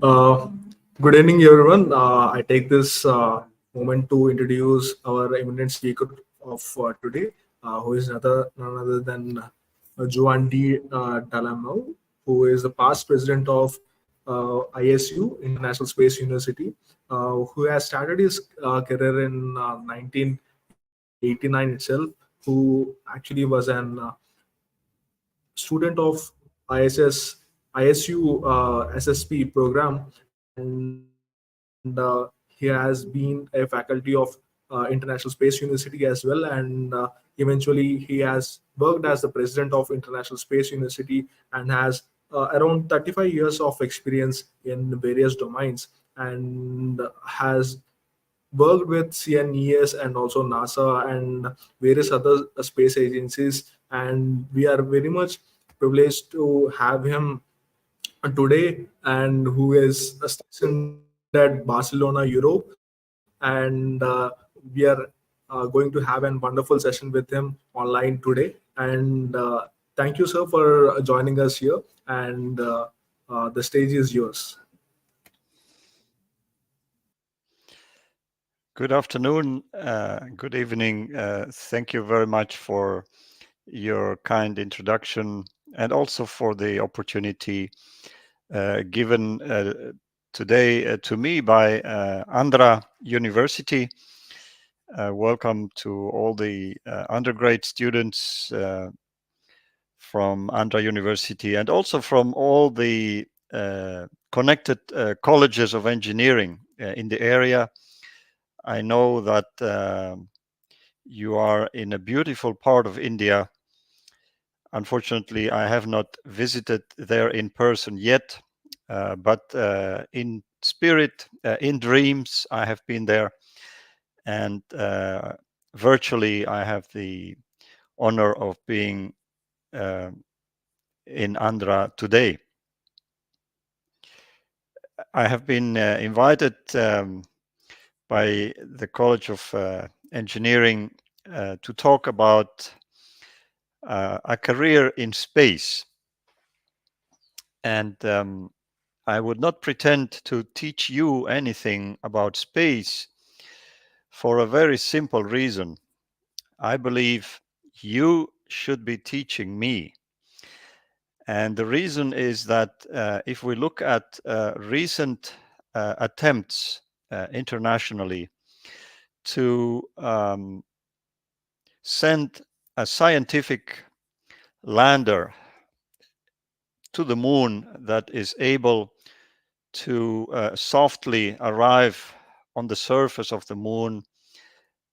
Uh, Good evening, everyone. I take this moment to introduce our eminent speaker of today, who is none other than Juan Dalmau, who is the past president of ISU, International Space University, who has started his career in 1989 itself, who actually was an student of ISS ISU SSP program, and he has been a faculty of International Space University as well. And eventually, he has worked as the president of International Space University and has around 35 years of experience in various domains, and has worked with CNES and also NASA and various other space agencies. And we are very much privileged to have him today, and who is stationed at Barcelona, Europe. And we are going to have a wonderful session with him online today. And thank you, sir, for joining us here. And the stage is yours. Good afternoon, good evening. Thank you very much for your kind introduction and also for the opportunity given today to me by Andhra University. Welcome to all the undergrad students from Andhra University and also from all the connected colleges of engineering in the area. I know that you are in a beautiful part of India. Unfortunately, I have not visited there in person yet, but in spirit, in dreams, I have been there. And virtually, I have the honor of being in Andhra today. I have been invited by the College of Engineering to talk about a career in space. And I would not pretend to teach you anything about space for a very simple reason. I believe you should be teaching me. And the reason is that if we look at recent attempts internationally to send a scientific lander to the moon that is able to softly arrive on the surface of the moon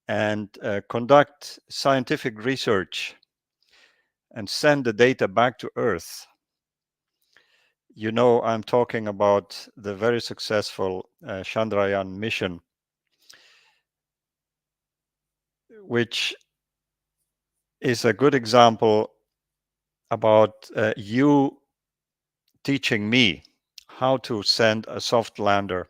and conduct scientific research and send the data back to Earth. You know, I'm talking about the very successful Chandrayaan mission, which is a good example about you teaching me how to send a soft lander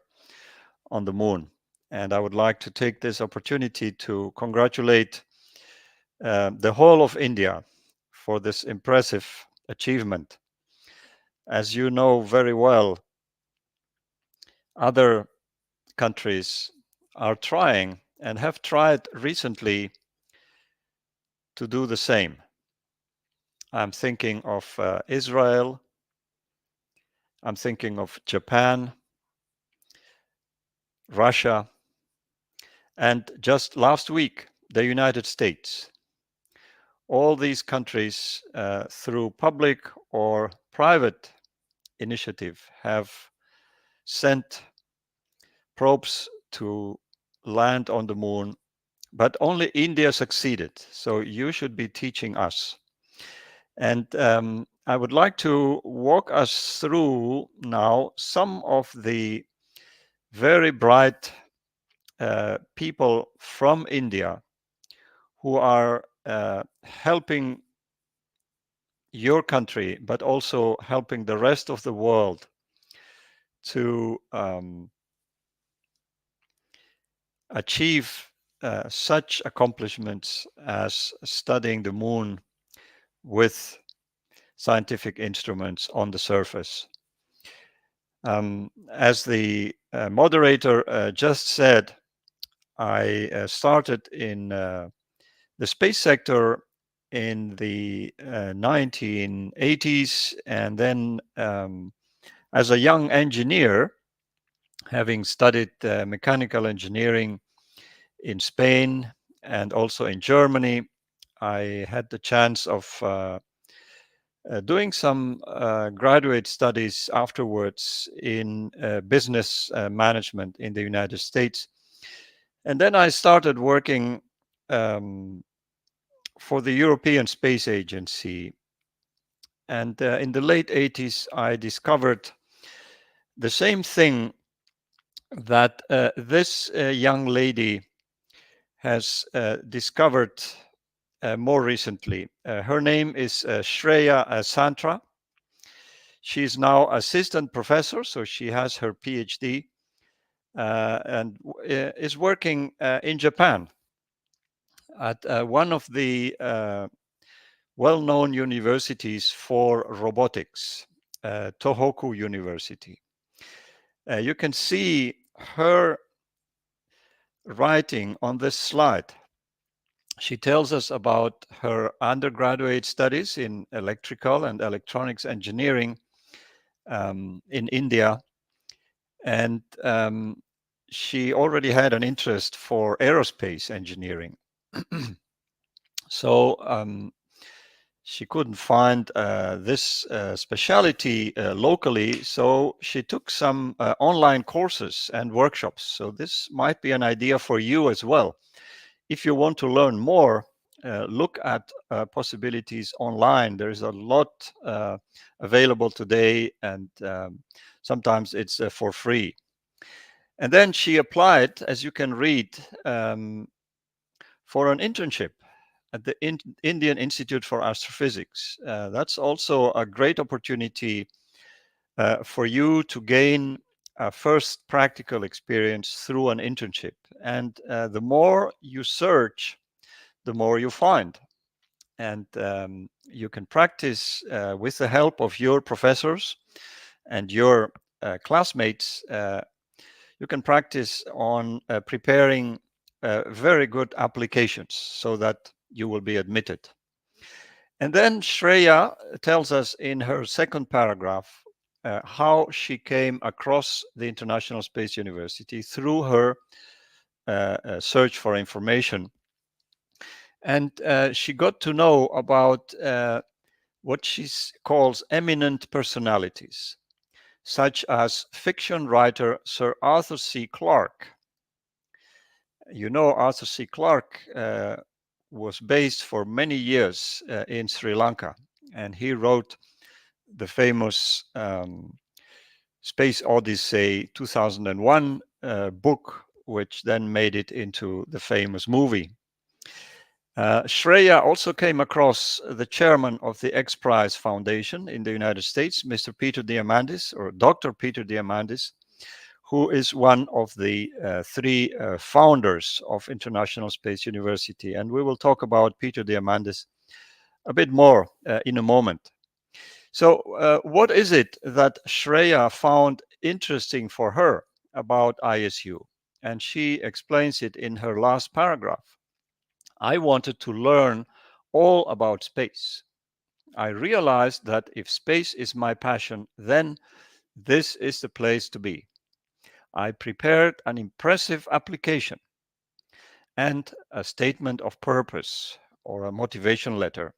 on the moon. And I would like to take this opportunity to congratulate the whole of India for this impressive achievement. As you know very well, other countries are trying and have tried recently to do the same. I'm thinking of Israel, I'm thinking of Japan, Russia, and just last week, the United States. All these countries, through public or private initiative, have sent probes to land on the moon, but only India succeeded. So you should be teaching us. And I would like to walk us through now some of the very bright people from India who are helping your country, but also helping the rest of the world to achieve such accomplishments as studying the moon with scientific instruments on the surface. As the moderator just said, I started in the space sector in the 1980s, and then as a young engineer, having studied mechanical engineering in Spain and also in Germany, I had the chance of doing some graduate studies afterwards in business management in the United States. And then I started working for the European Space Agency. And in the late 80s, I discovered the same thing that this young lady has discovered more recently. Her name is Shreya Santra. She is now assistant professor, so she has her PhD and is working in Japan at one of the well-known universities for robotics, Tohoku University. You can see her writing on this slide. She tells us about her undergraduate studies in electrical and electronics engineering in India. And she already had an interest for aerospace engineering. So she couldn't find this specialty locally, so she took some online courses and workshops. So this might be an idea for you as well. If you want to learn more, look at possibilities online. There's a lot available today, and sometimes it's for free. And then she applied, as you can read, for an internship at the Indian Institute for Astrophysics. That's also a great opportunity for you to gain a first practical experience through an internship. And the more you search, the more you find. And you can practice with the help of your professors and your classmates. You can practice on preparing very good applications so that you will be admitted. And then Shreya tells us in her second paragraph how she came across the International Space University through her search for information. And she got to know about what she calls eminent personalities, such as fiction writer Sir Arthur C. Clarke. You know, Arthur C. Clarke was based for many years in Sri Lanka, and he wrote the famous Space Odyssey 2001 book, which then made it into the famous movie. Shreya also came across the chairman of the X Prize Foundation in the United States, Mr. Peter Diamandis, or Dr. Peter Diamandis, who is one of the three founders of International Space University. And we will talk about Peter Diamandis a bit more in a moment. So what is it that Shreya found interesting for her about ISU? And she explains it in her last paragraph. I wanted to learn all about space. I realized that if space is my passion, then this is the place to be. I prepared an impressive application and a statement of purpose or a motivation letter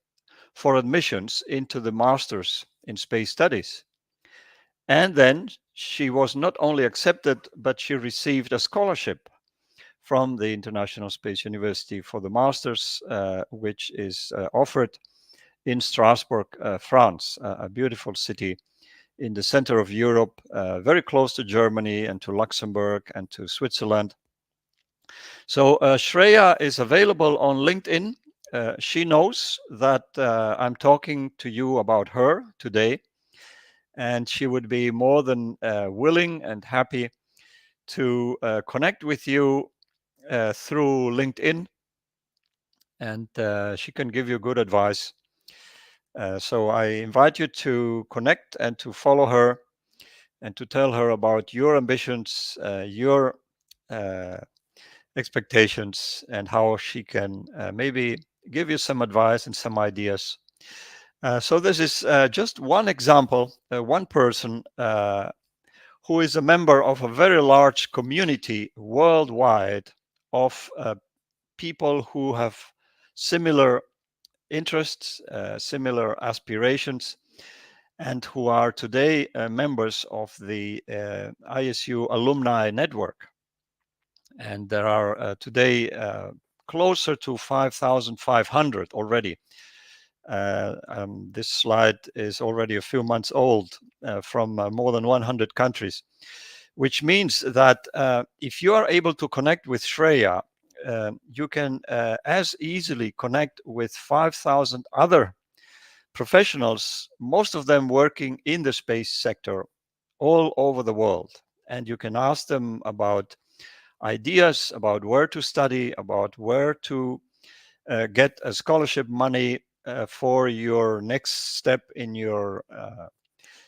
for admissions into the Masters in Space Studies. And then she was not only accepted, but she received a scholarship from the International Space University for the Masters, which is offered in Strasbourg, France, a beautiful city in the center of Europe, very close to Germany and to Luxembourg and to Switzerland. So Shreya is available on LinkedIn. She knows that I'm talking to you about her today, and she would be more than willing and happy to connect with you through LinkedIn, and she can give you good advice. So I invite you to connect and to follow her. and to tell her about your ambitions, your expectations, and how she can maybe give you some advice and some ideas. So this is just one example, one person who is a member of a very large community worldwide of people who have similar interests, similar aspirations, and who are today members of the ISU alumni network. And there are today closer to 5,500 already. This slide is already a few months old from more than 100 countries, which means that if you are able to connect with Shreya, you can as easily connect with 5,000 other professionals, most of them working in the space sector all over the world. And you can ask them about ideas, about where to study, about where to get a scholarship money for your next step in your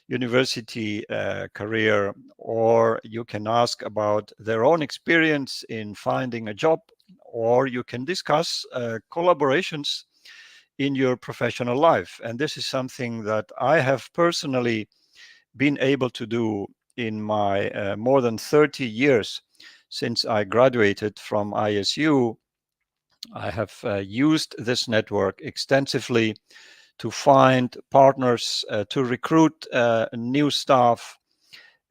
university career, or you can ask about their own experience in finding a job, or you can discuss collaborations in your professional life. And this is something that I have personally been able to do in my more than 30 years since I graduated from ISU. I have used this network extensively to find partners, to recruit new staff,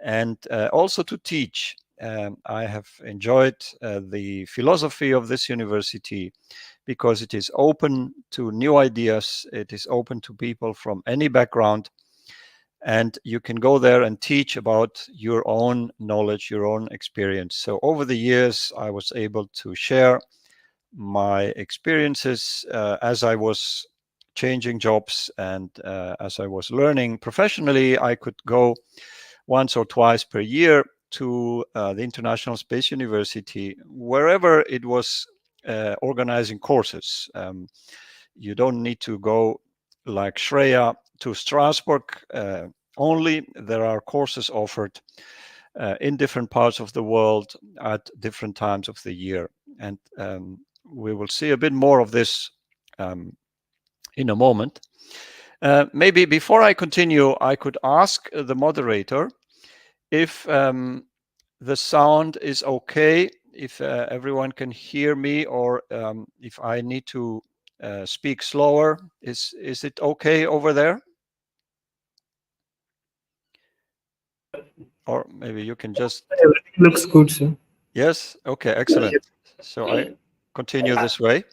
and also to teach. I have enjoyed the philosophy of this university because it is open to new ideas. It is open to people from any background, and you can go there and teach about your own knowledge, your own experience. So over the years, I was able to share my experiences as I was changing jobs and as I was learning professionally. I could go once or twice per year to the International Space University, wherever it was organizing courses. You don't need to go like Shreya to Strasbourg only. There are courses offered in different parts of the world at different times of the year. And we will see a bit more of this in a moment. Maybe before I continue, I could ask the moderator if the sound is okay, if everyone can hear me, or if I need to speak slower. Is it okay over there? Or maybe you can just... Everything looks good, sir. Yes? Okay, excellent. So I continue this way.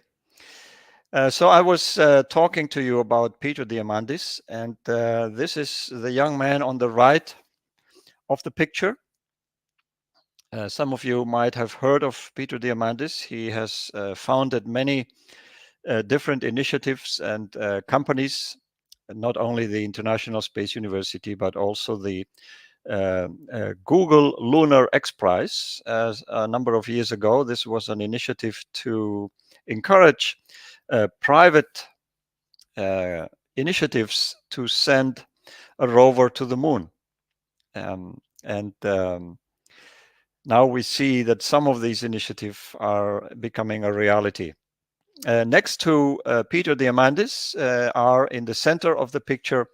So I was talking to you about Peter Diamandis, and this is the young man on the right of the picture. Some of you might have heard of Peter Diamandis. He has founded many different initiatives and companies, not only the International Space University, but also the Google Lunar X Prize. A number of years ago, this was an initiative to encourage private initiatives to send a rover to the moon. Now we see that some of these initiatives are becoming a reality. Next to Peter Diamandis are in the center of the picture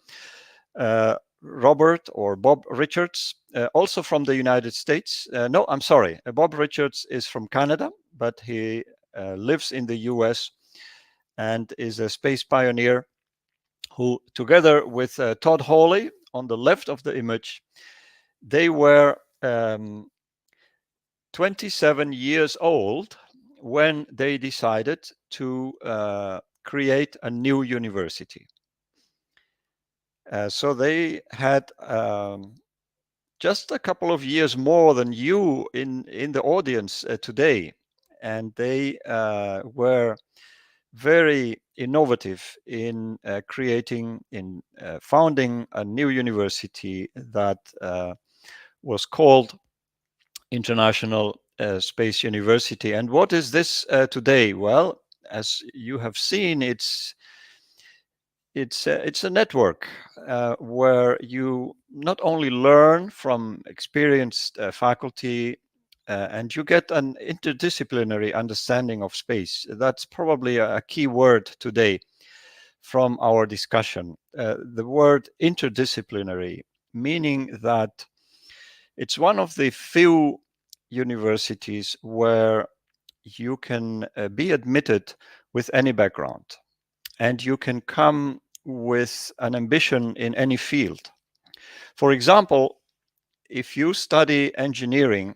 Robert or Bob Richards, also from the United States. No, I'm sorry. Bob Richards is from Canada, but he lives in the US and is a space pioneer who, together with Todd Hawley on the left of the image, they were 27 years old when they decided to create a new university. So they had just a couple of years more than you in the audience today, and they were very innovative in founding a new university that was called International Space University. And what is this today? Well, as you have seen, it's it's a network where you not only learn from experienced faculty and you get an interdisciplinary understanding of space. That's probably a key word today from our discussion. The word interdisciplinary, meaning that it's one of the few universities where you can be admitted with any background and you can come with an ambition in any field. For example, if you study engineering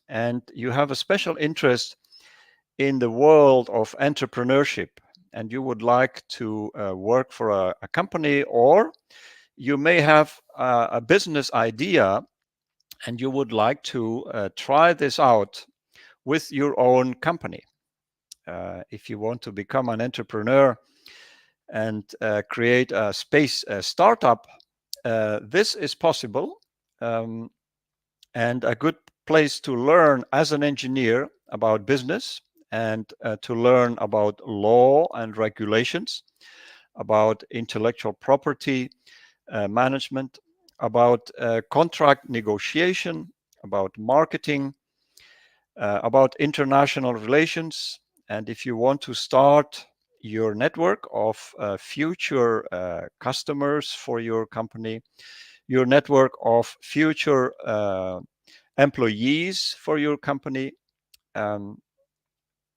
and you have a special interest in the world of entrepreneurship and you would like to work for a company, or you may have a business idea and you would like to try this out with your own company. If you want to become an entrepreneur and create a space startup, this is possible, and a good place to learn as an engineer about business and to learn about law and regulations, about intellectual property management, about contract negotiation, about marketing, about international relations. And if you want to start your network of future customers for your company, your network of future employees for your company,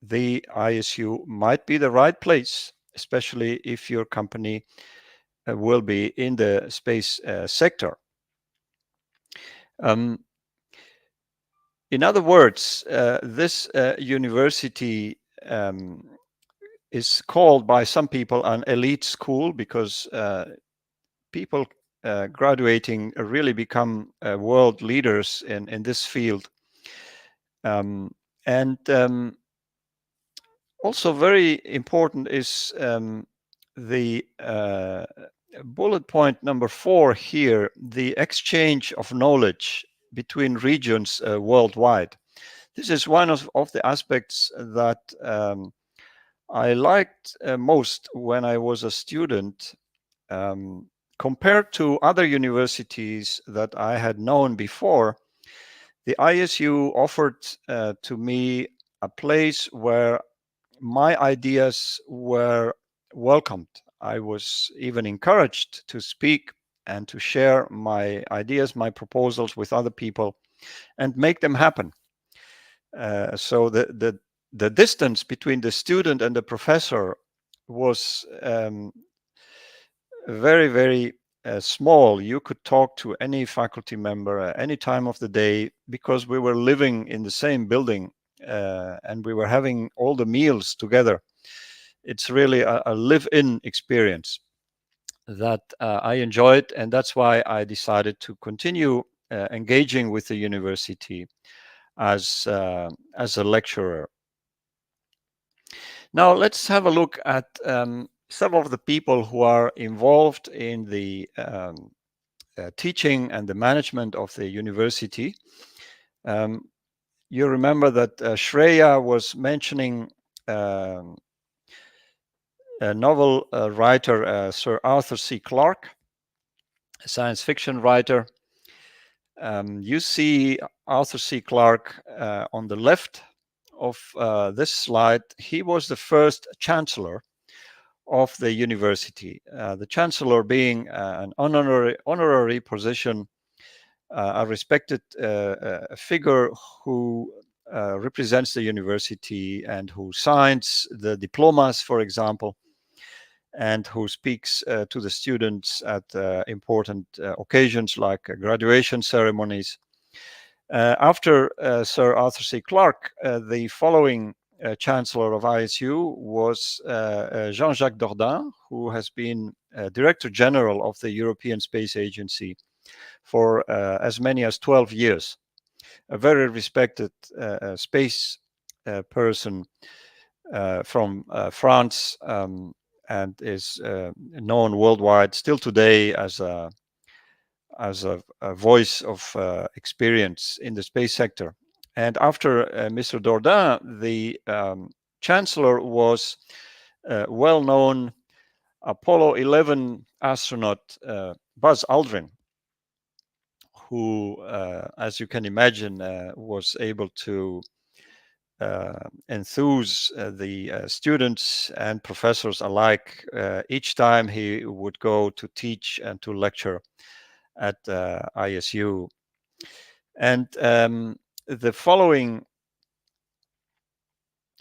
the ISU might be the right place, especially if your company will be in the space sector. In other words, this university is called by some people an elite school because people graduating really become world leaders in this field. And also very important is the bullet point number 4 here, the exchange of knowledge between regions worldwide. This is one of the aspects that I liked most when I was a student. Compared to other universities that I had known before, the ISU offered to me a place where my ideas were welcomed. I was even encouraged to speak and to share my ideas, my proposals with other people and make them happen. So the distance between the student and the professor was very, very small. You could talk to any faculty member at any time of the day because we were living in the same building and we were having all the meals together. It's really a live-in experience that I enjoyed, and that's why I decided to continue engaging with the university as a lecturer. Now let's have a look at some of the people who are involved in the teaching and the management of the university. You remember that Shreya was mentioning a novel writer, Sir Arthur C. Clarke, a science fiction writer. You see Arthur C. Clarke on the left of this slide. He was the first chancellor of the university, the chancellor being an honorary position, a respected figure who represents the university and who signs the diplomas, for example, and who speaks to the students at important occasions like graduation ceremonies. After Sir Arthur C. Clarke, the following Chancellor of ISU was Jean-Jacques Dordain, who has been Director General of the European Space Agency for as many as 12 years. A very respected space person from France, and is known worldwide still today as a voice of experience in the space sector. And after Mr. Dordain, the chancellor was well known Apollo 11 astronaut Buzz Aldrin, who, as you can imagine, was able to enthuse the students and professors alike each time he would go to teach and to lecture at ISU. And the following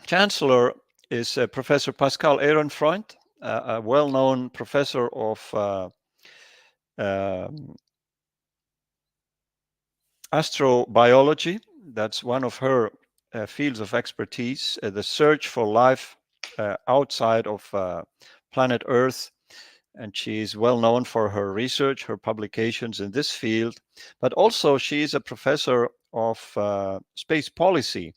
chancellor is Professor Pascal Ehrenfreund, a well-known professor of astrobiology. That's one of her fields of expertise, the search for life outside of planet Earth. And she is well known for her research, her publications in this field, but also she is a professor of space policy.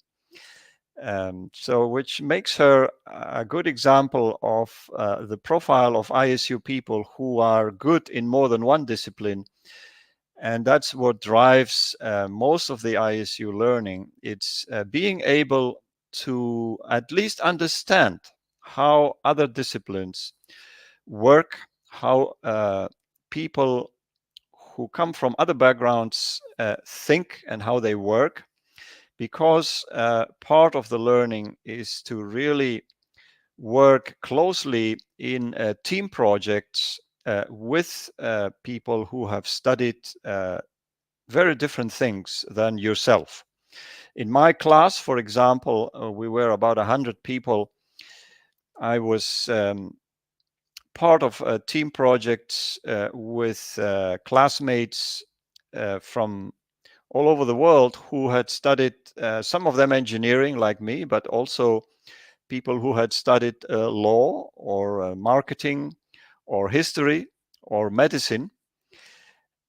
So which makes her a good example of the profile of ISU people who are good in more than one discipline. And that's what drives most of the ISU learning. It's being able to at least understand how other disciplines work, how people who come from other backgrounds think and how they work, because part of the learning is to really work closely in team projects with people who have studied very different things than yourself. In my class, for example, we were about 100 people. I was part of team projects with classmates from all over the world who had studied, some of them engineering like me, but also people who had studied law or marketing or history or medicine.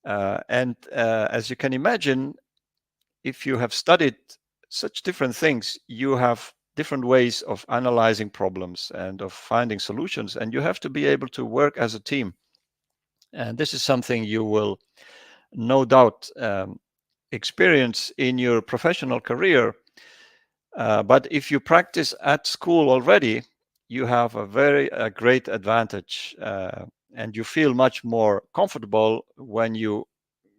And as you can imagine, if you have studied such different things, you have different ways of analyzing problems and of finding solutions, and you have to be able to work as a team. And this is something you will no doubt experience in your professional career. But if you practice at school already, you have a great advantage, and you feel much more comfortable when you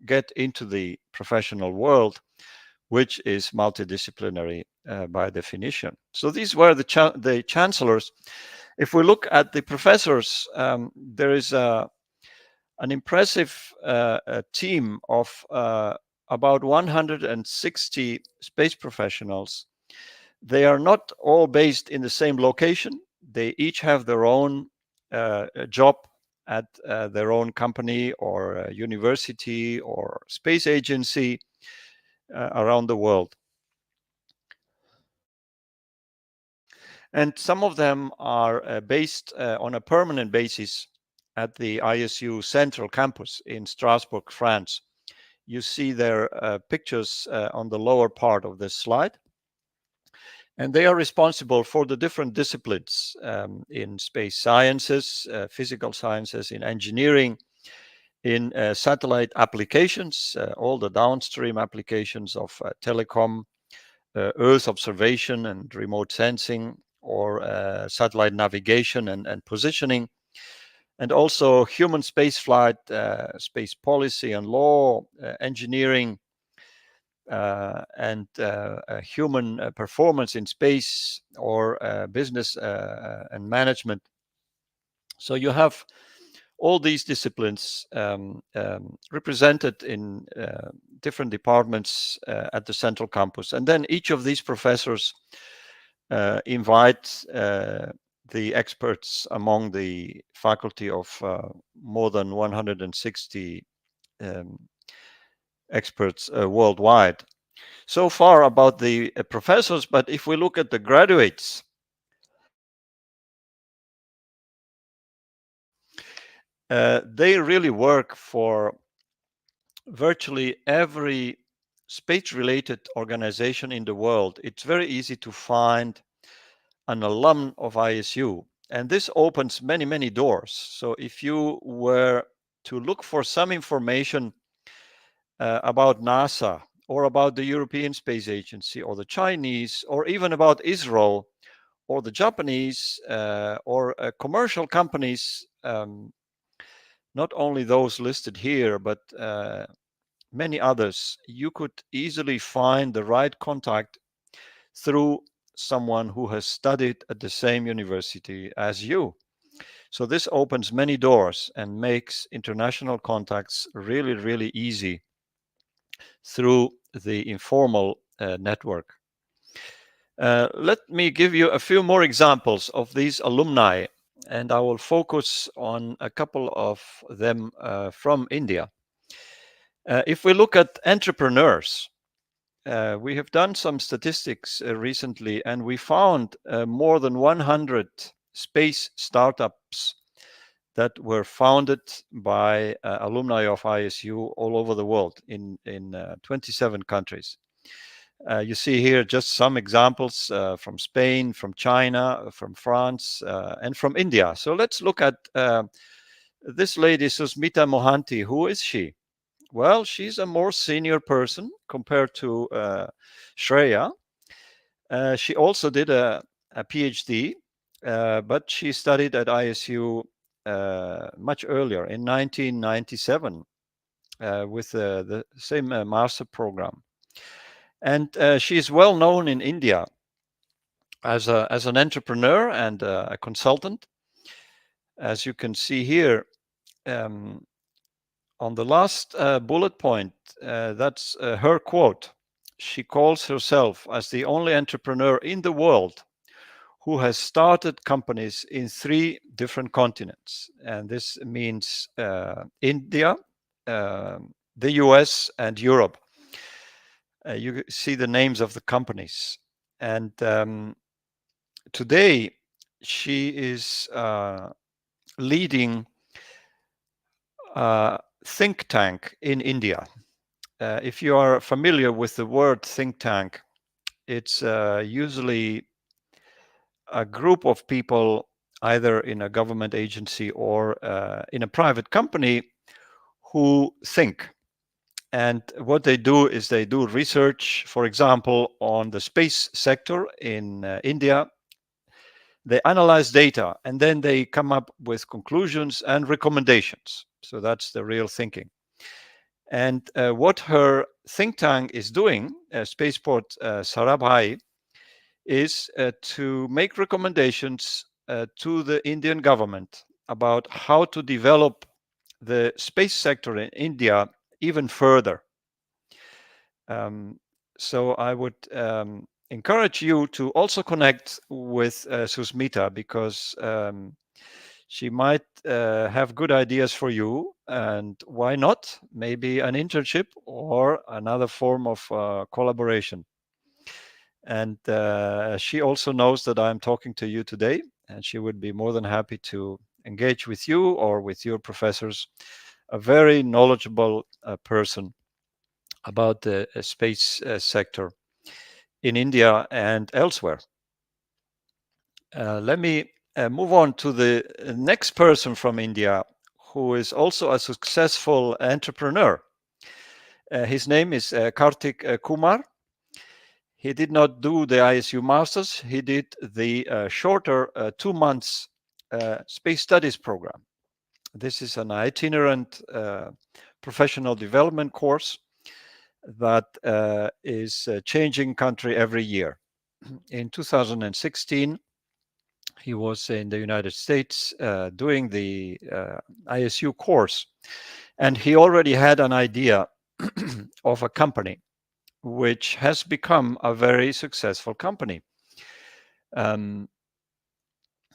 get into the professional world, which is multidisciplinary by definition. So these were the chancellors. If we look at the professors, there is an impressive team of about 160 space professionals. They are not all based in the same location. They each have their own job at their own company or university or space agency around the world. And some of them are based on a permanent basis at the ISU Central Campus in Strasbourg, France. You see their pictures on the lower part of this slide. And they are responsible for the different disciplines in space sciences, physical sciences, in engineering, in satellite applications, all the downstream applications of telecom, Earth observation and remote sensing, or satellite navigation and positioning, and also human spaceflight, space policy and law, engineering, and human performance in space, or business and management. So you have all these disciplines represented in different departments at the central campus. And then each of these professors invite the experts among the faculty of more than 160 experts worldwide. So far about the professors, but if we look at the graduates, they really work for virtually every space-related organization in the world. It's very easy to find an alum of ISU, and this opens many, many doors. So if you were to look for some information about NASA, or about the European Space Agency, or the Chinese, or even about Israel, or the Japanese or commercial companies, not only those listed here, but many others, you could easily find the right contact through someone who has studied at the same university as you. So this opens many doors and makes international contacts really, really easy through the informal network. Let me give you a few more examples of these alumni, and I will focus on a couple of them from India. If we look at entrepreneurs, we have done some statistics recently, and we found more than 100 space startups that were founded by alumni of ISU all over the world in 27 countries. You see here just some examples from Spain, from China, from France, and from India. So let's look at this lady, Susmita Mohanty. Who is she? Well, she's a more senior person compared to Shreya. She also did a PhD, but she studied at ISU much earlier in 1997 with the same master program. And she is well known in India as an entrepreneur and a consultant. As you can see here, on the last bullet point, that's her quote. She calls herself as the only entrepreneur in the world who has started companies in 3 different continents. And this means India, the US, and Europe. You see the names of the companies. And today, she is leading a think tank in India. If you are familiar with the word think tank, it's usually a group of people, either in a government agency or in a private company, who think. And what they do is they do research, for example, on the space sector in India. They analyze data and then they come up with conclusions and recommendations. So that's the real thinking. And what her think tank is doing, Spaceport Sarabhai, is to make recommendations to the Indian government about how to develop the space sector in India even further. So I would encourage you to also connect with Susmita, because she might have good ideas for you, and why not? Maybe an internship or another form of collaboration. And she also knows that I'm talking to you today, and she would be more than happy to engage with you or with your professors, a very knowledgeable person about the space sector in India and elsewhere. Let me move on to the next person from India, who is also a successful entrepreneur. His name is Kartik Kumar. He did not do the ISU Masters. He did the shorter 2 months space studies program. This is an itinerant professional development course that is changing country every year. In 2016, he was in the United States doing the ISU course, and he already had an idea of a company which has become a very successful company.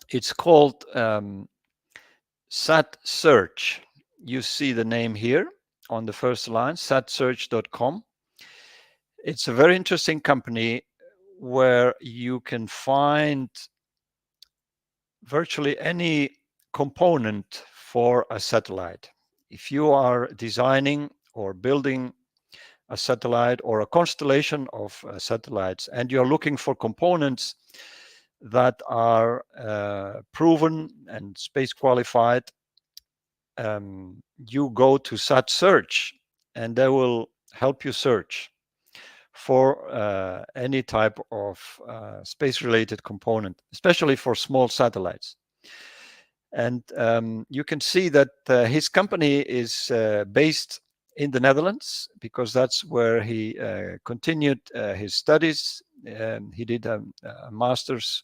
It's called Sat Search. You see the name here on the first line, satsearch.com. It's a very interesting company where you can find virtually any component for a satellite. If you are designing or building a satellite or a constellation of satellites, and you're looking for components that are proven and space qualified, you go to Sat Search, and they will help you search for any type of space-related component, especially for small satellites. And you can see that his company is based in the Netherlands, because that's where he continued his studies. He did a master's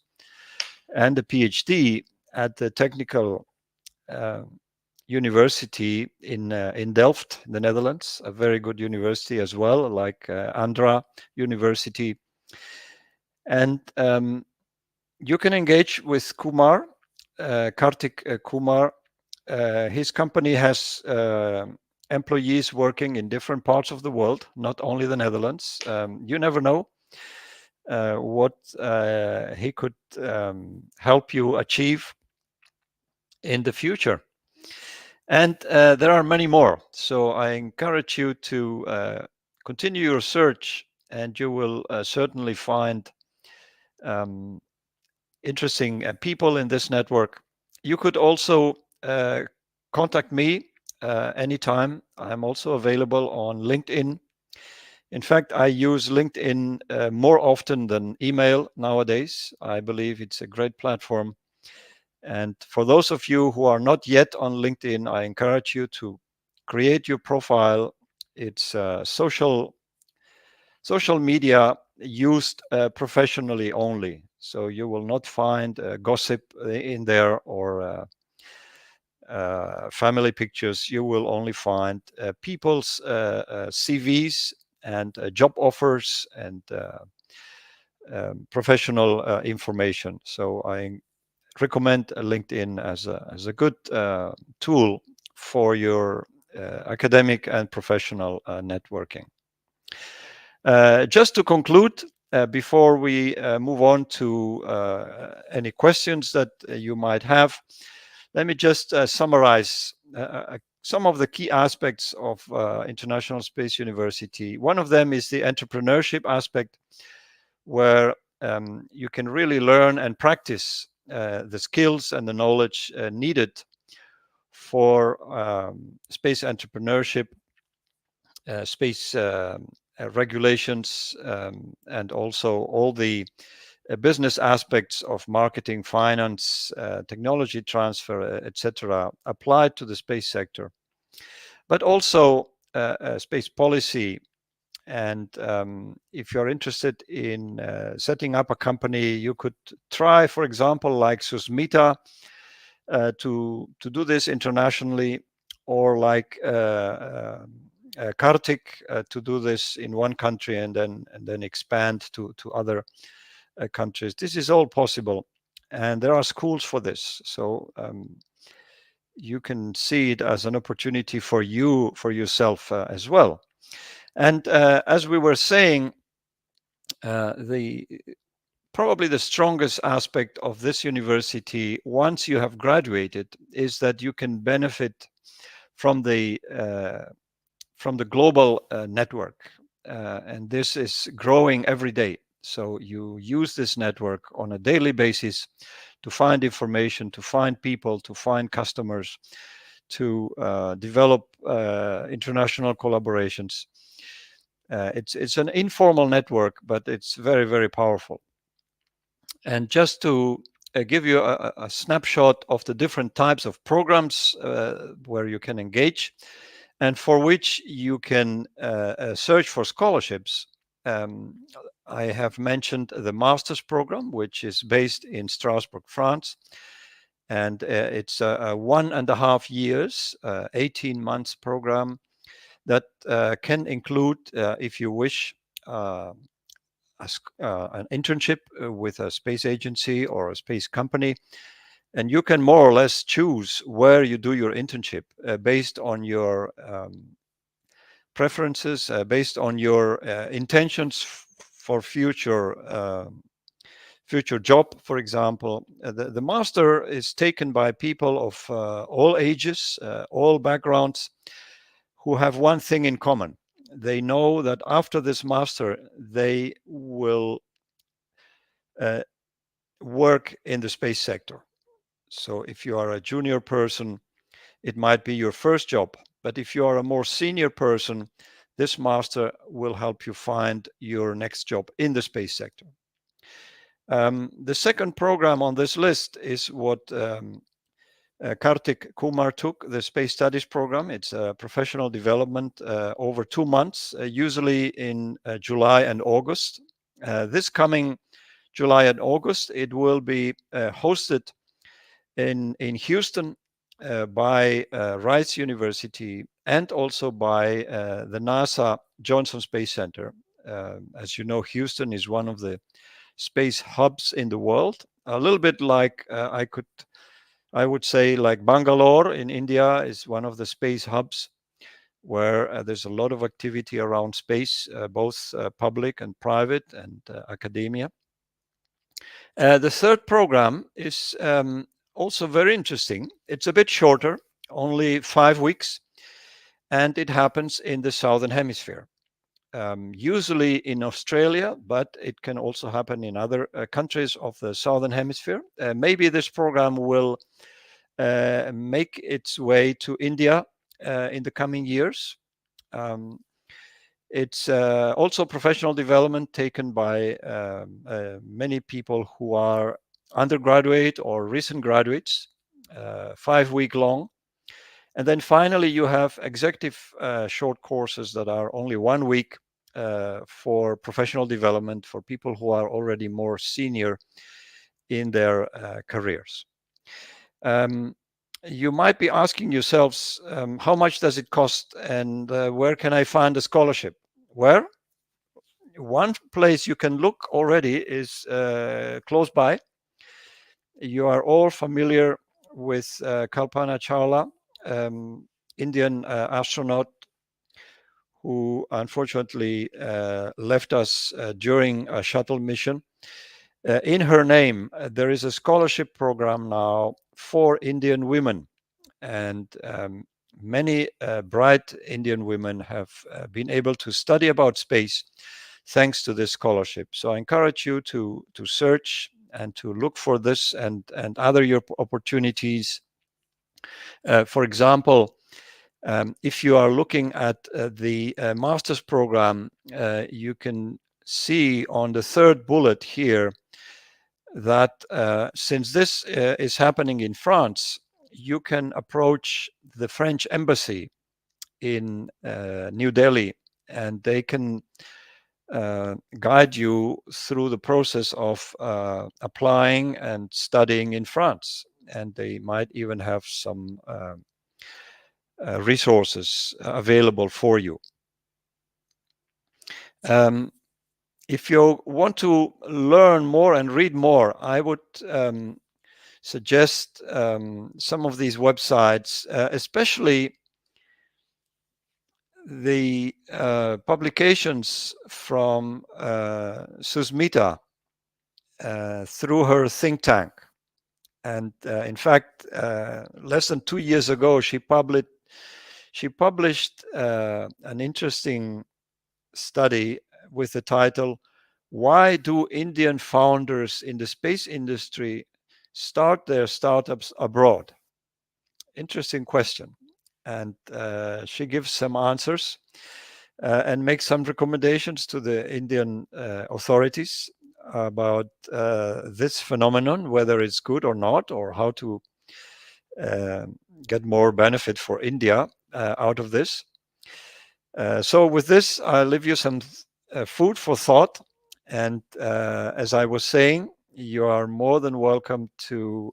and a PhD at the technical university in Delft, the Netherlands, a very good university as well, like Andhra University. And you can engage with Kumar, Kartik Kumar. His company has employees working in different parts of the world, not only the Netherlands. You never know what he could help you achieve in the future. And there are many more. So I encourage you to continue your search, and you will certainly find interesting people in this network. You could also contact me anytime. I'm also available on LinkedIn. In fact, I use LinkedIn more often than email nowadays. I believe it's a great platform. And for those of you who are not yet on LinkedIn, I encourage you to create your profile. It's social media used professionally only. So you will not find gossip in there, or family pictures. You will only find people's CVs and job offers and professional information. So I recommend LinkedIn as a good tool for your academic and professional networking. Just to conclude, before we move on to any questions that you might have, let me just summarize some of the key aspects of International Space University. One of them is the entrepreneurship aspect, where you can really learn and practice the skills and the knowledge needed for space entrepreneurship, space regulations, and also all the business aspects of marketing, finance, technology transfer, etc., applied to the space sector. But also space policy. And if you're interested in setting up a company, you could try, for example, like Susmita, to do this internationally, or like Kartik, to do this in one country and then expand to other countries. This is all possible, and there are schools for this. So you can see it as an opportunity for yourself as well. And as we were saying, probably the strongest aspect of this university, once you have graduated, is that you can benefit from the global network, and this is growing every day. So you use this network on a daily basis to find information, to find people, to find customers, to develop international collaborations. It's an informal network, but it's very, very powerful. And just to give you a snapshot of the different types of programs where you can engage and for which you can search for scholarships. I have mentioned the master's program, which is based in Strasbourg, France. And it's a 1.5 years, 18 months program that can include, if you wish, an internship with a space agency or a space company. And you can more or less choose where you do your internship based on your preferences, based on your intentions for future job, for example. The master is taken by people of all ages, all backgrounds, who have one thing in common. They know that after this master, they will work in the space sector. So if you are a junior person, it might be your first job. But if you are a more senior person, this master will help you find your next job in the space sector. The second program on this list is what Kartik Kumar took, the Space Studies program. It's a professional development over 2 months, usually in July and August. This coming July and August, it will be hosted in Houston by Rice University and also by the NASA Johnson Space Center. As you know, Houston is one of the space hubs in the world, a little bit like I would say like Bangalore in India is one of the space hubs where there's a lot of activity around space, both public and private and academia. The third program is also very interesting. It's a bit shorter, only 5 weeks, and it happens in the Southern Hemisphere. Usually in Australia, but it can also happen in other countries of the Southern Hemisphere. Maybe this program will make its way to India in the coming years. It's also professional development taken by many people who are undergraduate or recent graduates, 5 week long. And then finally, you have executive short courses that are only 1 week for professional development for people who are already more senior in their careers. You might be asking yourselves, how much does it cost and where can I find a scholarship? Where? One place you can look already is close by. You are all familiar with Kalpana Chawla, Indian astronaut who unfortunately left us during a shuttle mission. In her name, there is a scholarship program now for Indian women, and many bright Indian women have been able to study about space thanks to this scholarship. So I encourage you to search and to look for this and other opportunities. For example, if you are looking at the master's program, you can see on the third bullet here that since this is happening in France, you can approach the French embassy in New Delhi, and they can guide you through the process of applying and studying in France. And they might even have some resources available for you. If you want to learn more and read more, I would suggest some of these websites, especially the publications from Susmita through her think tank. And in fact, less than 2 years ago, she published an interesting study with the title, "Why do Indian founders in the space industry start their startups abroad?" Interesting question. And she gives some answers and makes some recommendations to the Indian authorities about this phenomenon, whether it's good or not, or how to get more benefit for India out of this. So with this, I'll leave you some food for thought. And as I was saying, you are more than welcome to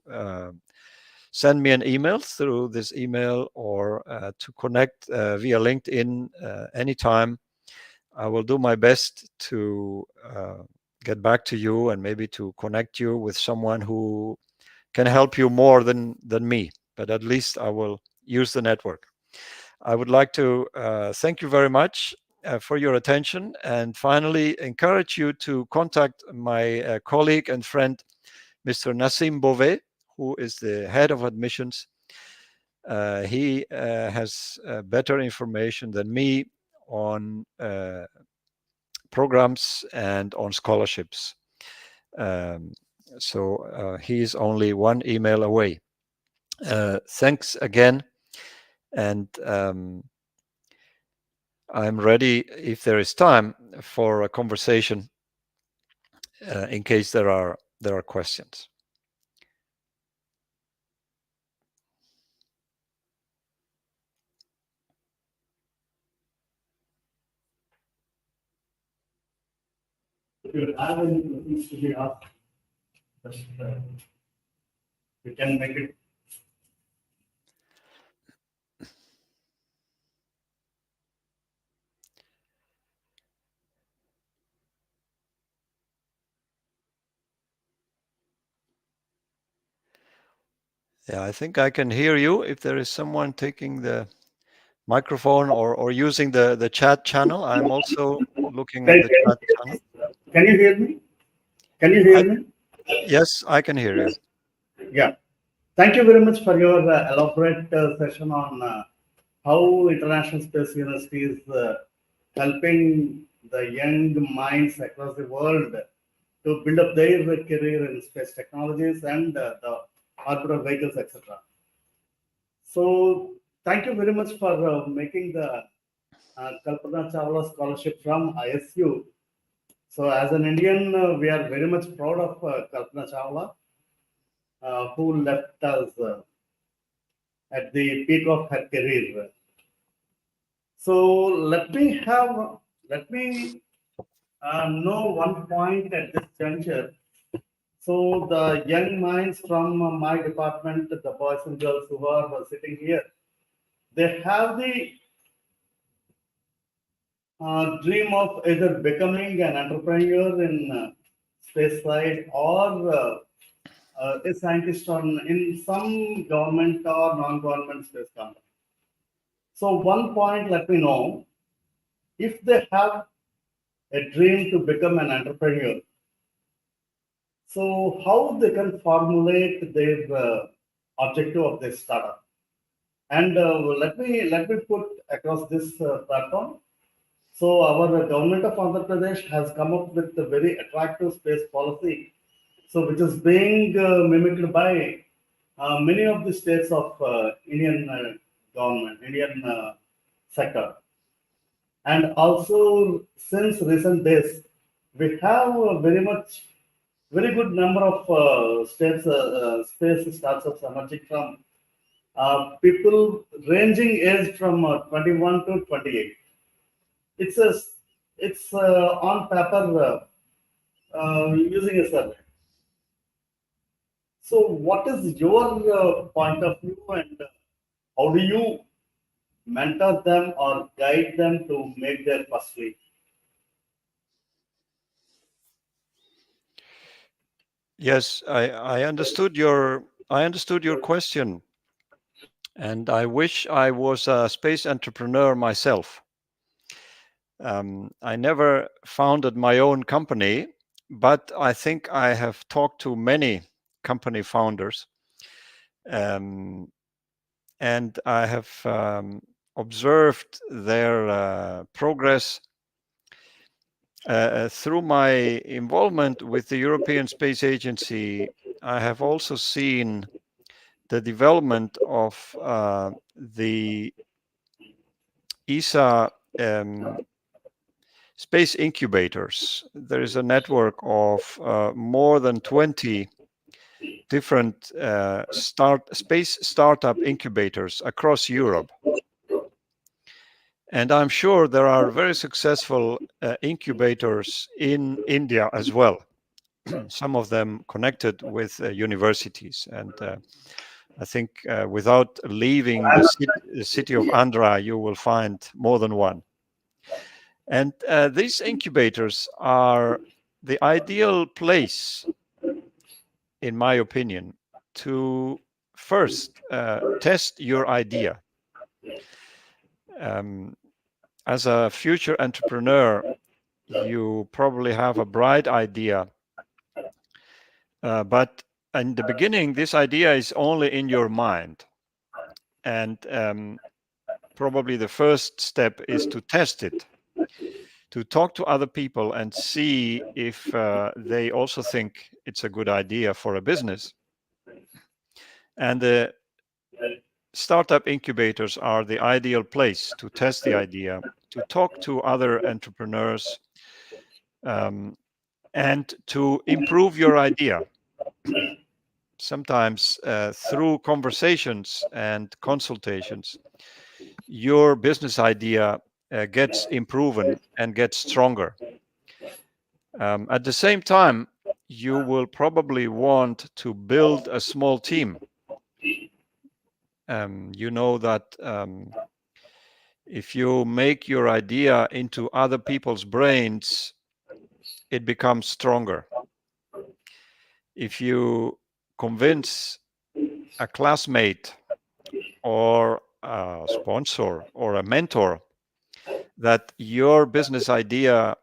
send me an email through this email or to connect via LinkedIn anytime. I will do my best to get back to you and maybe to connect you with someone who can help you more than me, but at least I will use the network. I would like to thank you very much for your attention, and finally encourage you to contact my colleague and friend, Mr. Nassim Beauvais, who is the head of admissions. He has better information than me on programs and on scholarships. So he's only one email away. Thanks again. And I'm ready, if there is time, for a conversation in case there are questions. If you have any questions to be asked, just you can make it. Yeah, I think I can hear you. If there is someone taking the microphone or using the chat channel, I'm also looking at the chat channel. Can you hear me? Can you hear me? Yes, I can hear you. Yeah. Thank you very much for your elaborate session on how International Space University is helping the young minds across the world to build up their career in space technologies and the orbital vehicles, etc. So, thank you very much for making the Kalpana Chawla scholarship from ISU. So, as an Indian, we are very much proud of Kalpana Chawla, who left us at the peak of her career. So, let me know one point at this juncture. So, the young minds from my department, the boys and girls who are sitting here, they have the dream of either becoming an entrepreneur in space side or a scientist in some government or non-government space company. So one point, let me know if they have a dream to become an entrepreneur. So how they can formulate their objective of this startup. And let me put across this platform. So our government of Andhra Pradesh has come up with a very attractive space policy, so which is being mimicked by many of the states of Indian government, Indian sector. And also since recent days, we have very good number of states, space startups emerging from people ranging age from 21 to 28. It's a it's on paper using a survey. So, what is your point of view, and how do you mentor them or guide them to make their first leap? Yes, I understood your question, and I wish I was a space entrepreneur myself. I never founded my own company, but I think I have talked to many company founders, and I have observed their progress through my involvement with the European Space Agency. I have also seen the development of the ESA space incubators. There is a network of more than 20 different space startup incubators across Europe. And I'm sure there are very successful incubators in India as well, some of them connected with universities. And I think without leaving the city of Andhra, you will find more than one. And these incubators are the ideal place, in my opinion, to first test your idea. As a future entrepreneur, you probably have a bright idea, but in the beginning, this idea is only in your mind. And probably the first step is to test it, to talk to other people and see if they also think it's a good idea for a business. And the startup incubators are the ideal place to test the idea, to talk to other entrepreneurs, and to improve your idea. Sometimes through conversations and consultations, your business idea gets improved and gets stronger. At the same time, you will probably want to build a small team. You know that if you make your idea into other people's brains, it becomes stronger. If you convince a classmate or a sponsor or a mentor that your business idea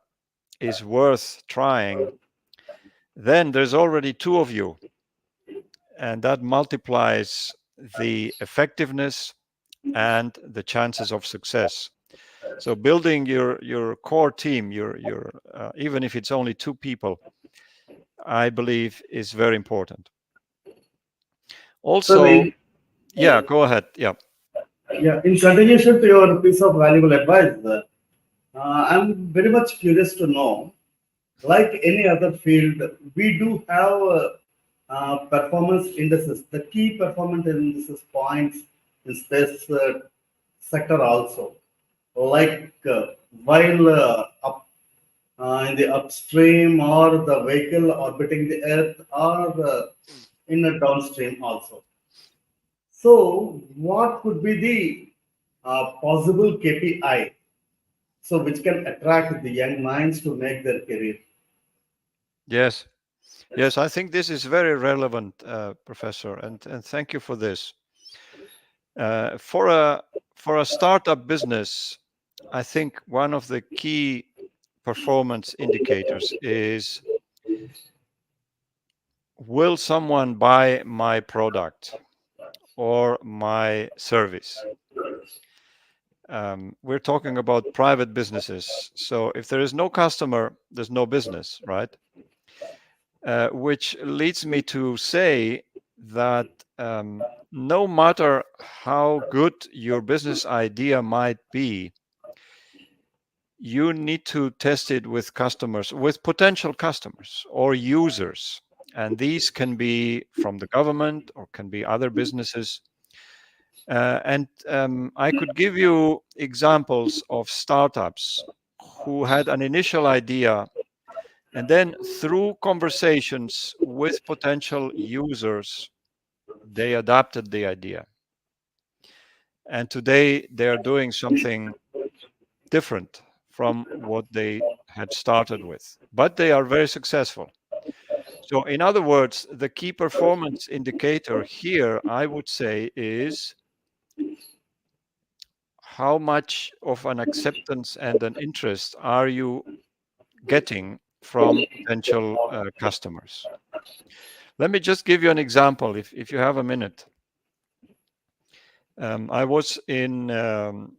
is worth trying, then there's already two of you, and that multiplies the effectiveness and the chances of success. So building your core team, your even if it's only two people, I believe is very important. Also, yeah, go ahead. Yeah. Yeah, in continuation to your piece of valuable advice, I'm very much curious to know, like any other field, we do have performance indices, the key performance indices points in space sector also. Like while in the upstream or the vehicle orbiting the Earth or in the downstream also. So, what could be the possible KPI? So, which can attract the young minds to make their career? Yes. Yes, I think this is very relevant, Professor, and thank you for this. For a startup business, I think one of the key performance indicators is, will someone buy my product or my service? We're talking about private businesses. So if there is no customer, there's no business, right? Which leads me to say that no matter how good your business idea might be, you need to test it with customers, with potential customers or users. And these can be from the government or can be other businesses. And I could give you examples of startups who had an initial idea, and then through conversations with potential users, they adapted the idea. And today they are doing something different from what they had started with, but they are very successful. So in other words, the key performance indicator here, I would say, is how much of an acceptance and an interest are you getting from potential customers. Let me just give you an example, if you have a minute. I was in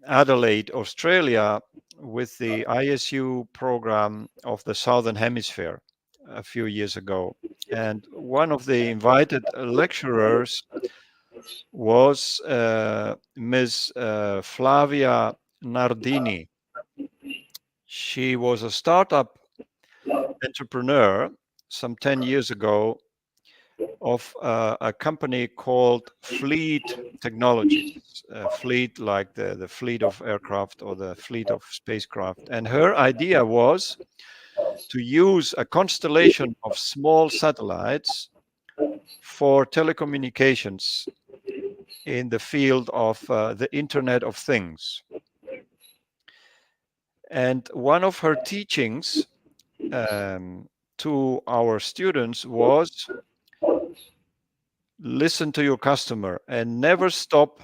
Adelaide, Australia, with the ISU program of the Southern Hemisphere a few years ago. And one of the invited lecturers was Ms. Flavia Nardini. She was a startup entrepreneur some 10 years ago of a company called Fleet Technologies. Fleet, like the fleet of aircraft or the fleet of spacecraft. And her idea was to use a constellation of small satellites for telecommunications in the field of the Internet of Things. And one of her teachings to our students was, listen to your customer and never stop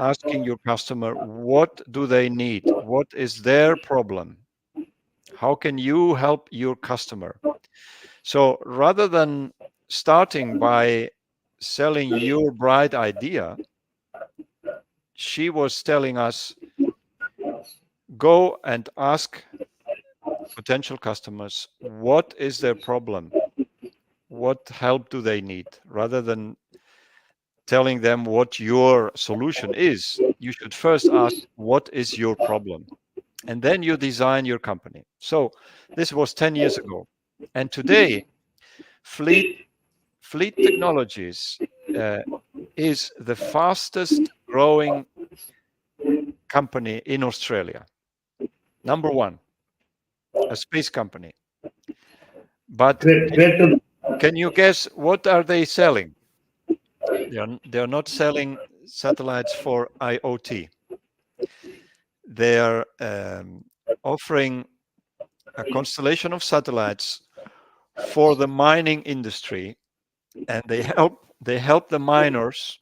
asking your customer, what do they need? What is their problem? How can you help your customer? So rather than starting by selling your bright idea, she was telling us, go and ask potential customers, what is their problem? What help do they need? Rather than telling them what your solution is, you should first ask, what is your problem? And then you design your company. So this was 10 years ago. And today, Fleet Technologies is the fastest growing company in Australia. Number one, a space company. But can you guess what are they selling? They're not selling satellites for IoT. They are offering a constellation of satellites for the mining industry, and they help the miners,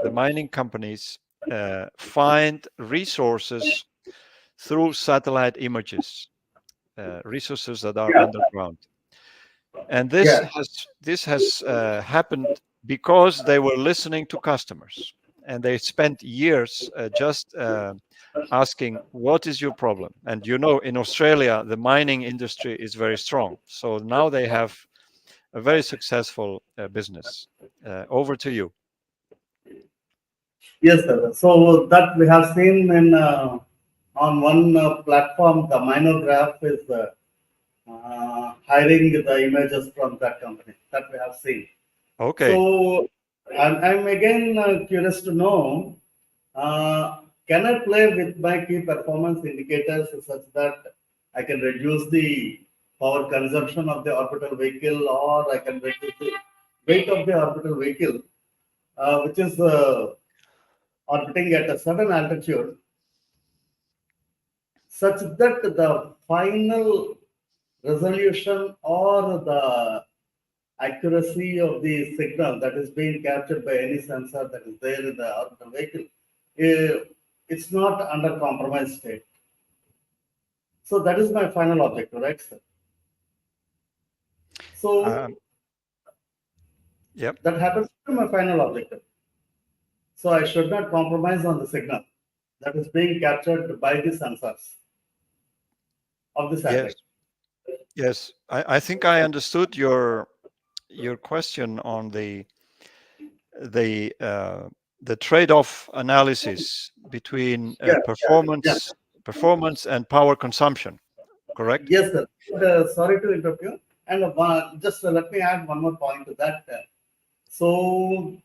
the mining companies, find resources through satellite images, resources that are underground. And this has happened because they were listening to customers, and they spent years just asking, what is your problem? And in Australia, the mining industry is very strong. So now they have a very successful business. Over to you. Yes, sir. So that we have seen in on one platform, the Minograph is hiring the images from that company. That we have seen. Okay. So I'm again curious to know, can I play with my key performance indicators such that I can reduce the power consumption of the orbital vehicle, or I can reduce the weight of the orbital vehicle, which is orbiting at a certain altitude, such that the final resolution or the accuracy of the signal that is being captured by any sensor that is there in the orbital vehicle, it's not under compromised state. So that is my final objective, right, sir? So yep. That happens to be my final objective. So I should not compromise on the signal that is being captured by the sensors of the satellite. Yes. I think I understood your question on the trade-off analysis between performance and power consumption. Correct? Yes, sir. Sorry to interrupt you. And just let me add one more point to that. So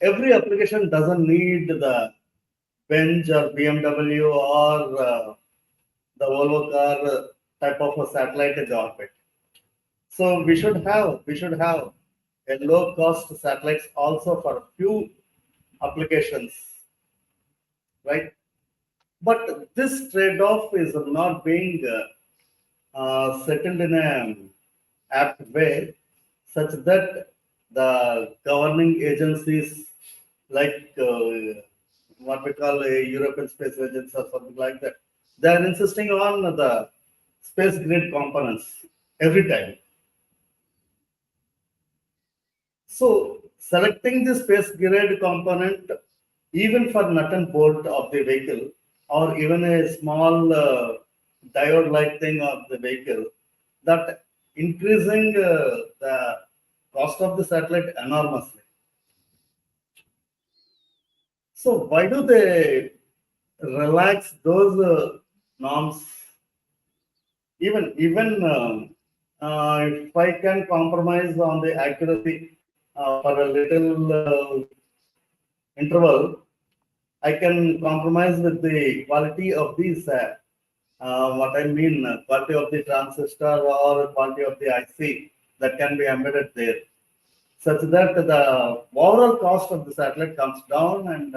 every application doesn't need the Benz or BMW or the Volvo car type of a satellite in the orbit. So we should have a low cost satellites also for a few applications, right? But this trade-off is not being settled in an apt way, such that the governing agencies like what we call a European Space Agency or something like that, they are insisting on the space grid components every time. So selecting the space grid component, even for nut and bolt of the vehicle, or even a small diode-like thing of the vehicle, that increasing the cost of the satellite enormously. So why do they relax those norms? Even if I can compromise on the accuracy for a little interval, I can compromise with the quality of these, what I mean, quality of the transistor or quality of the IC that can be embedded there, such that the overall cost of the satellite comes down and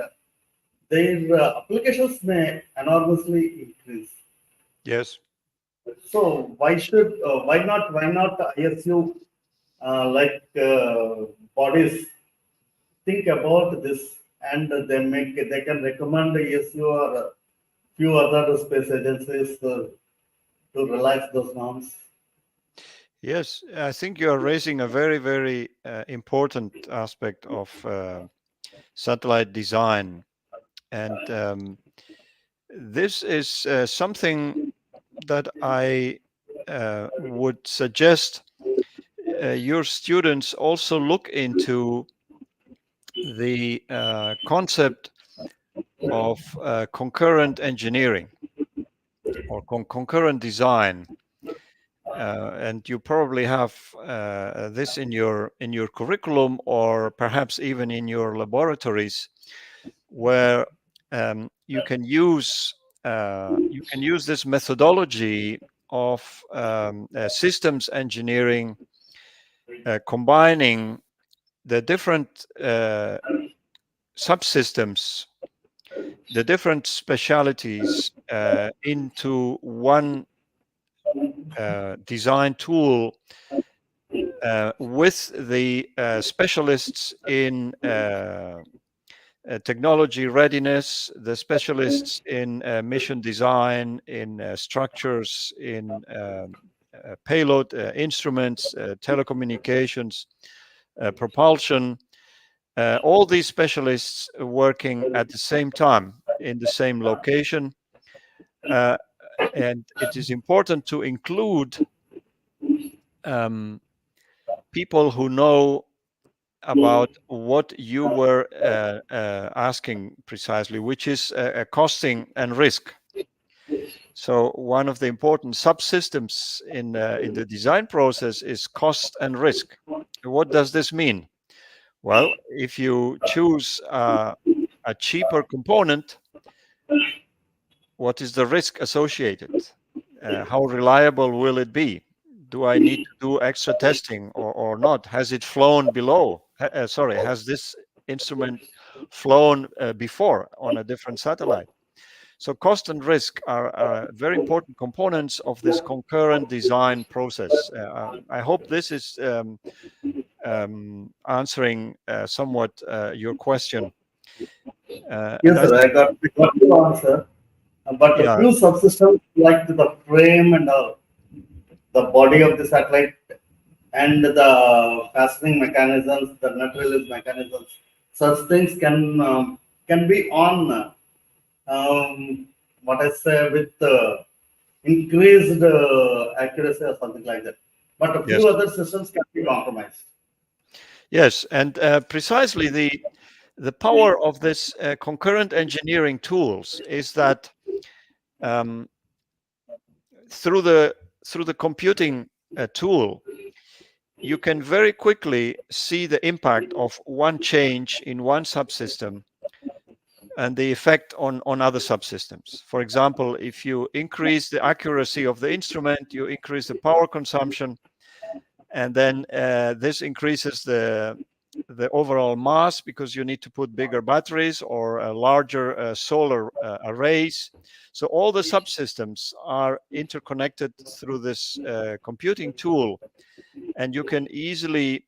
their applications may enormously increase. Yes. So why not ISU like bodies think about this, and they can recommend ISU or a few other space agencies to relax those norms? Yes, I think you are raising a very, very important aspect of satellite design, and this is something that I would suggest your students also look into the concept of concurrent engineering or concurrent design. And you probably have this in your curriculum, or perhaps even in your laboratories, where you can use this methodology of systems engineering, combining the different subsystems, the different specialities into one design tool, with the specialists in technology readiness, the specialists in mission design, in structures, in payload instruments, telecommunications, propulsion, all these specialists working at the same time in the same location. And it is important to include people who know about what you were asking precisely, which is costing and risk. So one of the important subsystems in the design process is cost and risk. What does this mean? Well, if you choose a cheaper component, what is the risk associated? How reliable will it be? Do I need to do extra testing or not? Has it flown below? Has this instrument flown before on a different satellite? So cost and risk are very important components of this concurrent design process. I hope this is answering somewhat your question. Yes, sir, I got your answer. But a Yeah. few subsystems like the frame and the body of the satellite and the fastening mechanisms, the nut release mechanisms, such things can be on what I say with increased accuracy or something like that. But a few other systems can be compromised. Yes, and precisely the power of this concurrent engineering tools is that through the computing tool, you can very quickly see the impact of one change in one subsystem and the effect on other subsystems. For example, if you increase the accuracy of the instrument, you increase the power consumption, and then this increases the overall mass because you need to put bigger batteries or larger solar arrays. So all the subsystems are interconnected through this computing tool, and you can easily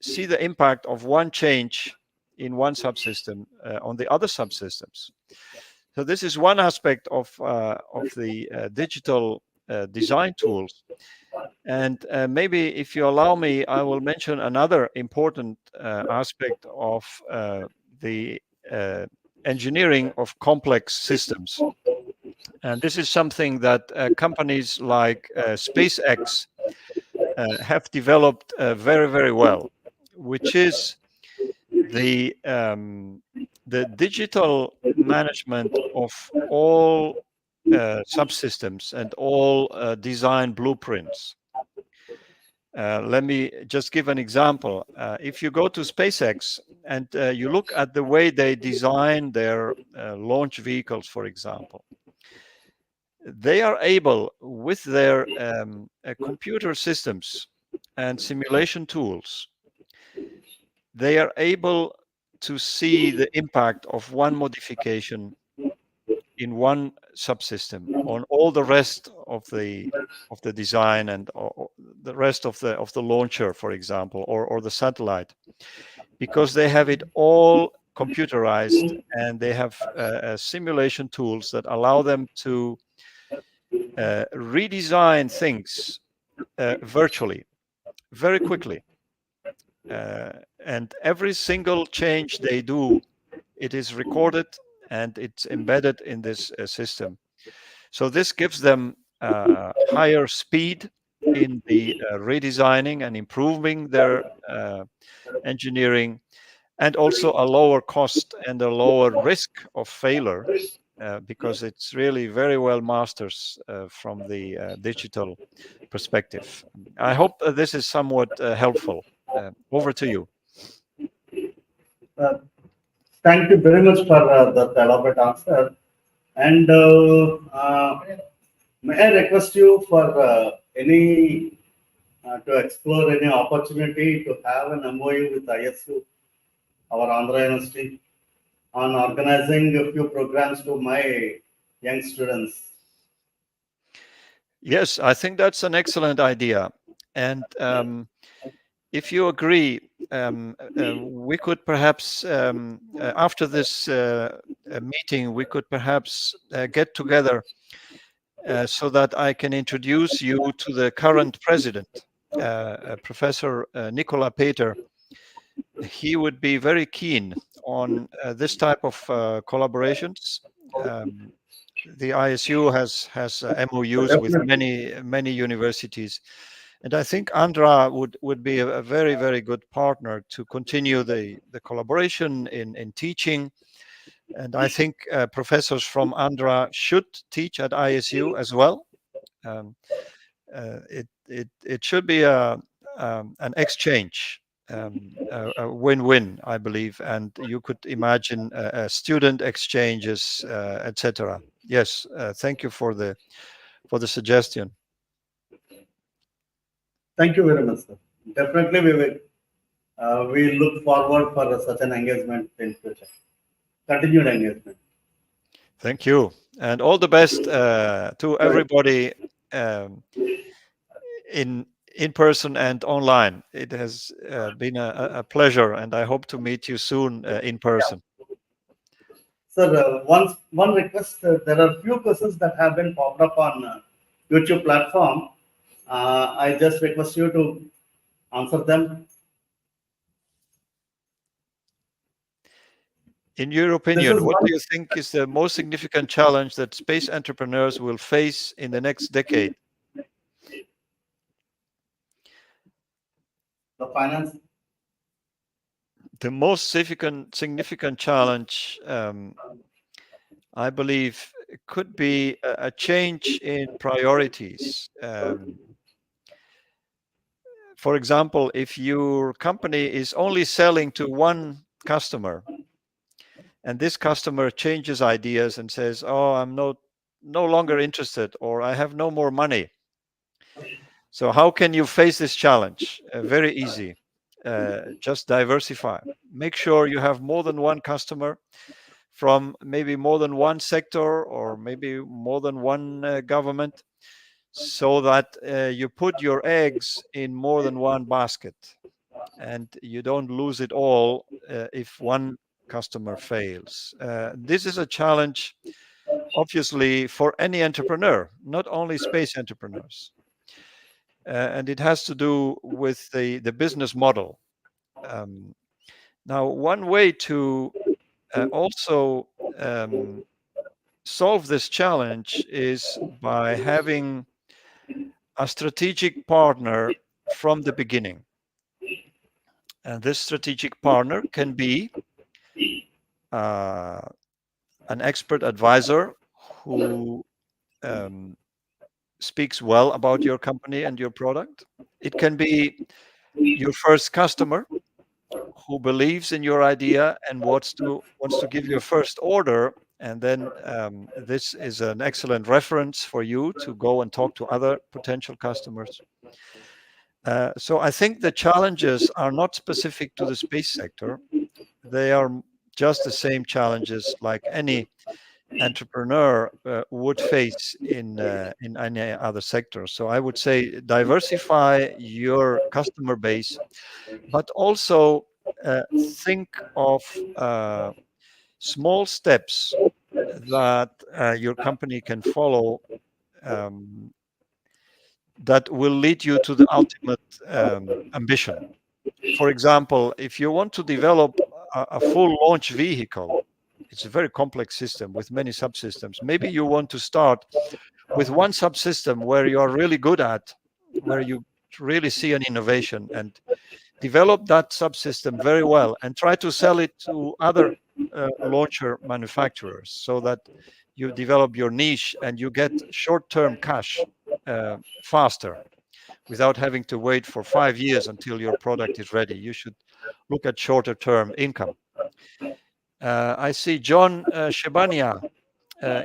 see the impact of one change in one subsystem on the other subsystems. So this is one aspect of the digital design tools. And maybe if you allow me, I will mention another important aspect of the engineering of complex systems. And this is something that companies like SpaceX have developed very, very well, which is the digital management of all subsystems and all design blueprints. Let me just give an example. If you go to SpaceX and you look at the way they design their launch vehicles, for example, they are able, with their computer systems and simulation tools, they are able to see the impact of one modification in one subsystem on all the rest of the design and the rest of the launcher, for example, or the satellite, because they have it all computerized and they have simulation tools that allow them to redesign things virtually very quickly. And every single change they do, it is recorded and it's embedded in this system. So this gives them higher speed in the redesigning and improving their engineering, and also a lower cost and a lower risk of failure, because it's really very well masters from the digital perspective. I hope this is somewhat helpful. Over to you. Thank you very much for that elaborate answer. And may I request you for any to explore any opportunity to have an MOU with ISU, our Andhra University, on organizing a few programs to my young students? Yes, I think that's an excellent idea. And if you agree, we could perhaps, after this meeting, we could perhaps get together so that I can introduce you to the current president, Professor Nicola Peter. He would be very keen on this type of collaborations. The ISU has MOUs with many universities, and I think Andhra would be a very, very good partner to continue the collaboration in teaching. And I think professors from Andhra should teach at ISU as well. It should be an exchange, a win-win, I believe, and you could imagine student exchanges, etc. Yes, thank you for the suggestion. Thank you very much, sir. Definitely, we will. We look forward for such an engagement in future. Continued engagement. Thank you, and all the best to everybody in person and online. It has been a pleasure, and I hope to meet you soon in person. Sir, one request. There are few questions that have been popped up on YouTube platform. I just request you to answer them. In your opinion, what do you think is the most significant challenge that space entrepreneurs will face in the next decade? The finance. The most significant challenge, I believe, could be a change in priorities. For example, if your company is only selling to one customer, and this customer changes ideas and says, "Oh, I'm no longer interested," or "I have no more money." So how can you face this challenge? Very easy. Just diversify. Make sure you have more than one customer from maybe more than one sector or maybe more than one government, so that you put your eggs in more than one basket and you don't lose it all if one customer fails. This is a challenge, obviously, for any entrepreneur, not only space entrepreneurs. And it has to do with the business model. Now, one way to also solve this challenge is by having a strategic partner from the beginning. And this strategic partner can be an expert advisor who speaks well about your company and your product. It can be your first customer who believes in your idea and wants to give you a first order, and then this is an excellent reference for you to go and talk to other potential customers. So I think the challenges are not specific to the space sector. They are just the same challenges like any entrepreneur would face in any other sector. So I would say diversify your customer base, but also think of small steps that your company can follow that will lead you to the ultimate ambition. For example, if you want to develop a full launch vehicle, it's a very complex system with many subsystems. Maybe you want to start with one subsystem where you are really good at, where you really see an innovation, and develop that subsystem very well and try to sell it to other launcher manufacturers so that you develop your niche and you get short-term cash faster without having to wait for 5 years until your product is ready. You should look at shorter-term income. I see John Shebania.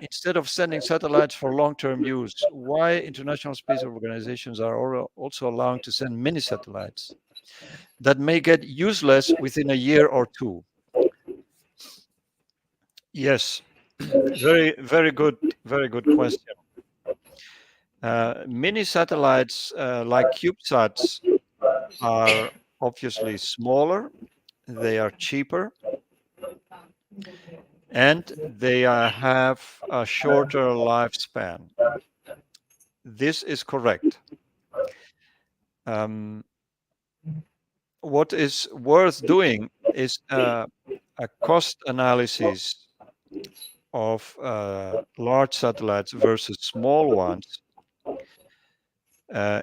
Instead of sending satellites for long-term use, why international space organizations are also allowing to send mini satellites that may get useless within a year or two? Yes, very good question. Mini satellites like CubeSats are obviously smaller, they are cheaper, and they have a shorter lifespan. This is correct. What is worth doing is a cost analysis of large satellites versus small ones.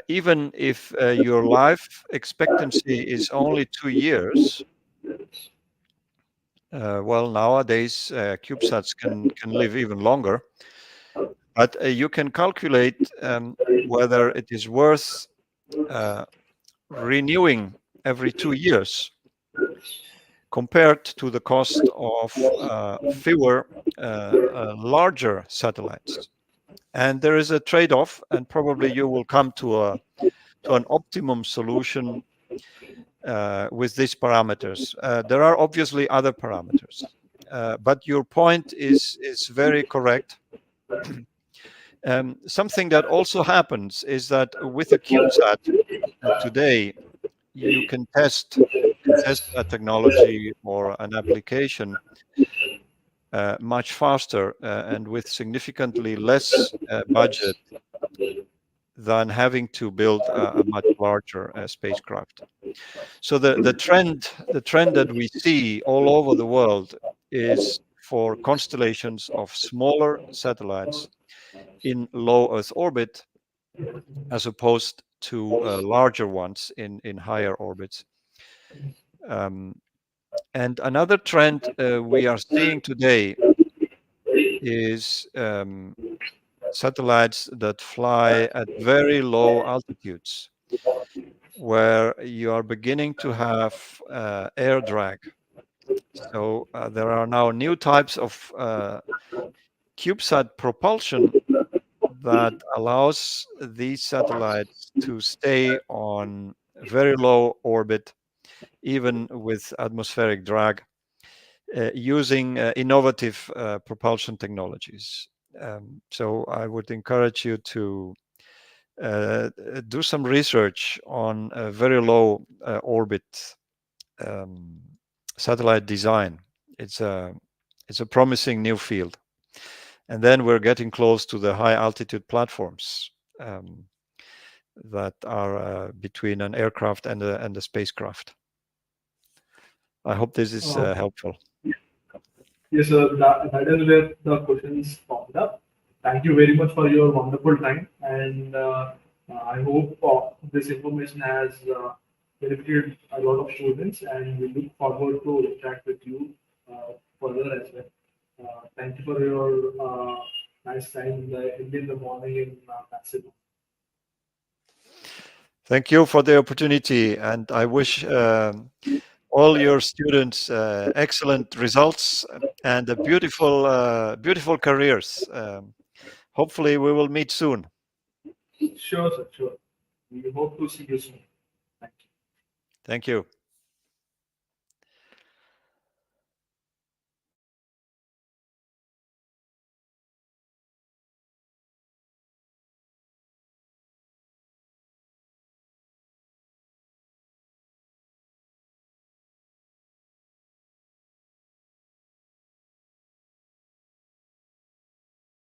Even if your life expectancy is only 2 years, well, nowadays CubeSats can live even longer, but you can calculate whether it is worth renewing every 2 years compared to the cost of fewer larger satellites. And there is a trade-off, and probably you will come to an optimum solution with these parameters. There are obviously other parameters, but your point is very correct. Something that also happens is that with a CubeSat today, you can test a technology or an application much faster and with significantly less budget than having to build a much larger spacecraft. So the trend that we see all over the world is for constellations of smaller satellites in low Earth orbit, as opposed to larger ones in higher orbits. And another trend we are seeing today is satellites that fly at very low altitudes, where you are beginning to have air drag. So there are now new types of CubeSat propulsion that allows these satellites to stay on very low orbit, even with atmospheric drag, using innovative propulsion technologies. So I would encourage you to do some research on very low orbit satellite design. It's a promising new field. And then we're getting close to the high altitude platforms that are between an aircraft and a spacecraft. I hope this is helpful. Yes, sir. That is where the questions popped up. Thank you very much for your wonderful time, and I hope this information has benefited a lot of students, and we look forward to interact with you further as well. Thank you for your nice time in the morning in Barcelona. Thank you for the opportunity, and I wish all your students excellent results and a beautiful careers. Hopefully, we will meet soon. Sure, sir. Sure. We hope to see you soon. Thank you. Thank you.